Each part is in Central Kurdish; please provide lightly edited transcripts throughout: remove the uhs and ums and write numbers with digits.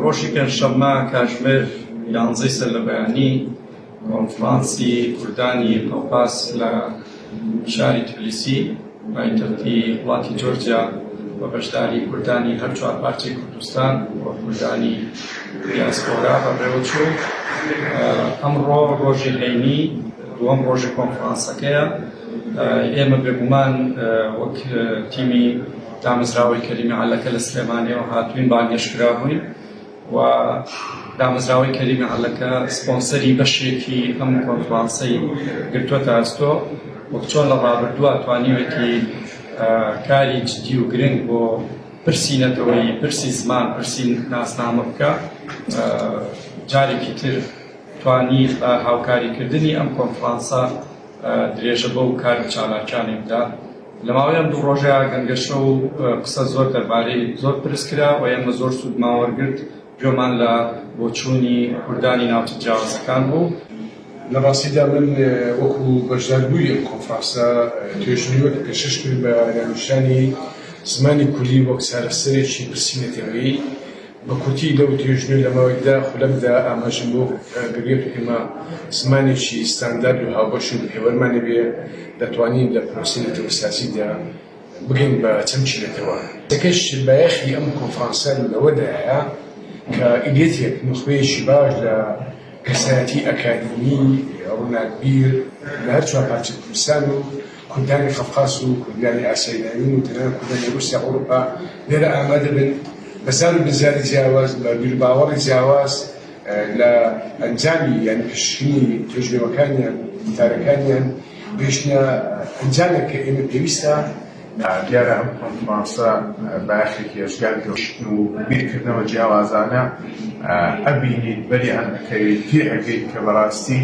ڕۆژی پێنجشەممە کاتژمێر 11 سەر لە بەیانی کۆنفرانسی کوردانی پەڵپاس لە شاری تبلیسی پایتەختی وڵاتی جۆرجیا بە بەشداری کوردانی هەر چوار پارچەی کوردستان و کوردانی دیاسپۆرا بەڕێوەچوو. ئەمڕۆ ڕۆژی هەینی دووەم ڕۆژی کۆنفرانسەکەیە. ئێمە بێگومان وەک تیمی دامەزراوەی کەریمی عەلەکە لە سلێمانیەوە هاتووین بانگێشکرا بووین و دامەزراوەی کەریمی عەلەکە سپۆنسەری بەشێکی ئەم کۆنفرانسەی گرتووەتە ئەستۆ. وەک چۆن لە ڕابردووە توانیوێتی کاری جدی و گرنگ بۆ پرسی نەتەوەی، پرسی زمان، پرسی ناسنامە بکە، جارێکی تر توانی هاوکاریکردنی ئەم کۆنفرانسە درێژە بە و کار چالاکیانی بدا. لە ماوەی ئەم دوو ڕۆژەیە گەنگەشە و قسە زۆر دەربارەی زۆر پرس کرا و ئێمە زۆر سوودمان وەرگرت. گوێمان لە بۆچوونی کوردانی ناوچە جیاوازەکان بوو. لە ڕاستیدا من وەکو بەشداربووی ئەم کۆنفرانسە توێژنیوە پێشکەش کرد بە ناونیشانی زمانی کوردی وەک چارەسەرێکی پرسی نەتەوەیی. بە کورتی لەو توێژنەوەی لە ماوەیەکدا خولەکدا ئاماژەم بۆ بگرێت و ئێمە زمانێکی ستاندارد و هاوبەش و پێوەرمانە بێ دەتوانین لە پرۆسی نەتەوەی سیاسیدا بگەین بە چەمکی نەتەوە. یەکەش بایەخی ئەم کۆنفرانسە لەوەدایە کە ئیدێتێک نخبەیەکی باش لە کەسایەتی ئەکادمی ڕووناکبیر لە هەر چوار پارچە کوردستان و کوردانی قەفقاز و کوردانی ئاسیای ناوین و تەنانەت کوردانی رووسیا ئەوروپا لێرە ئامادە بن بەزار و بزاری جیاواز بە بیرباوەڕی جیاواز لە ئەنجامی یان پشکنی توێژنەوەکانیان وتارەکانیان بێژنە ئەنجامێک کە ئێمە پێویستە. دیارە ئەم کۆنفرانسە بایەخێکی هێزگار گەشتن و بیرکردنەوە جیاوازانە ئەبینیت بەری ئەنەکەوێت پێ ئەگەیت کە بەڕاستی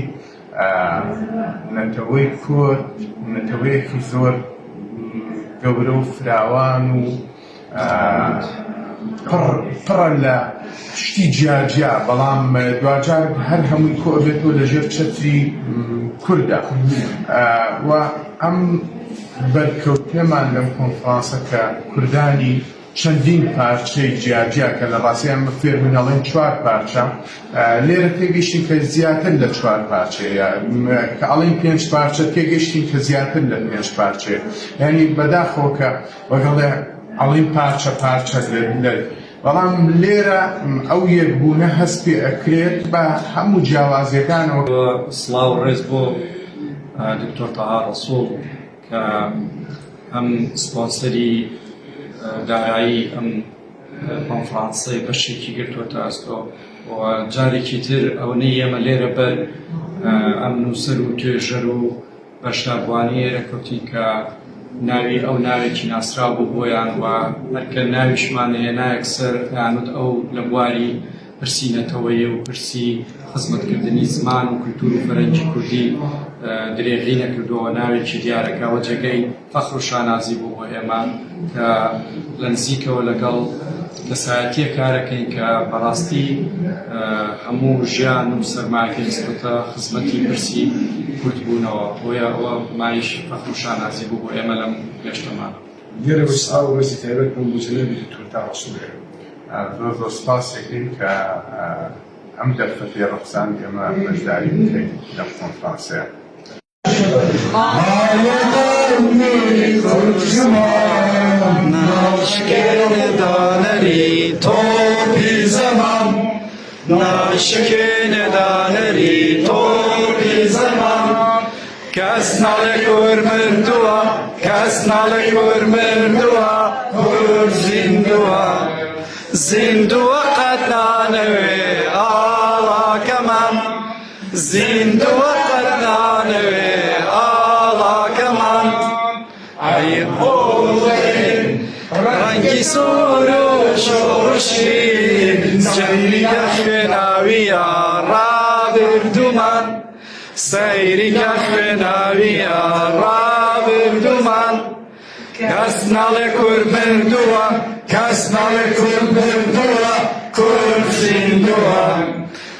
نەتەوەی کورد نەتەوەیەکی زۆر گەورە و فراوان و پڕە لە شتی جیاجیا، بەڵام دوجار هەر هەمووی کۆبێتەوە لەژێر چەتری کوردە و ئەم بەرکەوتنەمان لەم کۆنفرانسە کە کوردانی چەندین پارچەی جیاجیا کە لە ڕاستی ئەمە فێرمینەڵێن چوار پارچە لێرە تێگەیشتین کە زیاتر لە چوار پارچەیە، کە ئەڵێن پێنج پارچە تێگەیشتین کە زیاتر لە پێنج پارچەیە. یعنی بەداخەوە کە وەگەڵێ ئەڵێن پارچە پارچە بەڵام لێرە ئەو یەکبوونە هەست پێ ئەکرێت بە هەموو جیاوازیەکانەوە. سڵاو و ڕێز بۆ دکتۆر تەها ڕەسوڵ کە ئەم سپۆنسەری دارایی ئەم کۆنفرانسەی بەشێکی گرتووەتە ئەستۆ و جارێکی تر ئەوەی ئێمە لێرە بەر ئەم نووسەر و توێژەر و بەشداربووانی ئێرە کەوتین کە ناوی ئەو ناوێکی ناسرا بوو بۆیان و هەرکە ناویشمانەیە نایەکسەر یانوت ئەو لە بواری پرسی نەتەوەیی و پرسی خزمەتکردنی زمان و کولتور و فەرهەنگی کوردی درێغی نەکردووە ناوێکی دیارەکەوە جێگەی فەخر و شانازی بوو بۆ ئێمە کە لە نزیکەوە لەگەڵ کەسایەتیە کارەکەین کە بەڕاستی هەموو ژیان و سەرمایەکەی نسبەتە خزمەتی پرسی کورد بوونەوە بۆیە ئەوە مایش فەخر و شانازی بوو بۆ ئێمە لەم گەشتەمانە. لێرە وەستا و ڕێزی تایبەت بۆ جەنابی دکتۆر تەها ڕەسوڵ زۆر سپاس دەکەین کە ئەم دەرفەتەی ڕەقسان ئێمە بەشداری بکەین لەم کۆنفرانسەیە. ناشکن دانری توپی زمان کس نالکور مردوا کس نالکور مردوا کور زندوا قد نانوی آلا کمان زندوا قد نانوی آلا کمان عیب اولین رنگی سروش روشین سیری کف ناویا را بردومان سیری کف ناویا را بردومان کس نالکور مردوا کس نالکور مردوا کور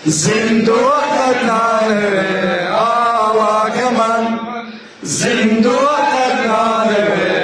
زندوا قد نانوی آلا کمان زندوا قد نانوی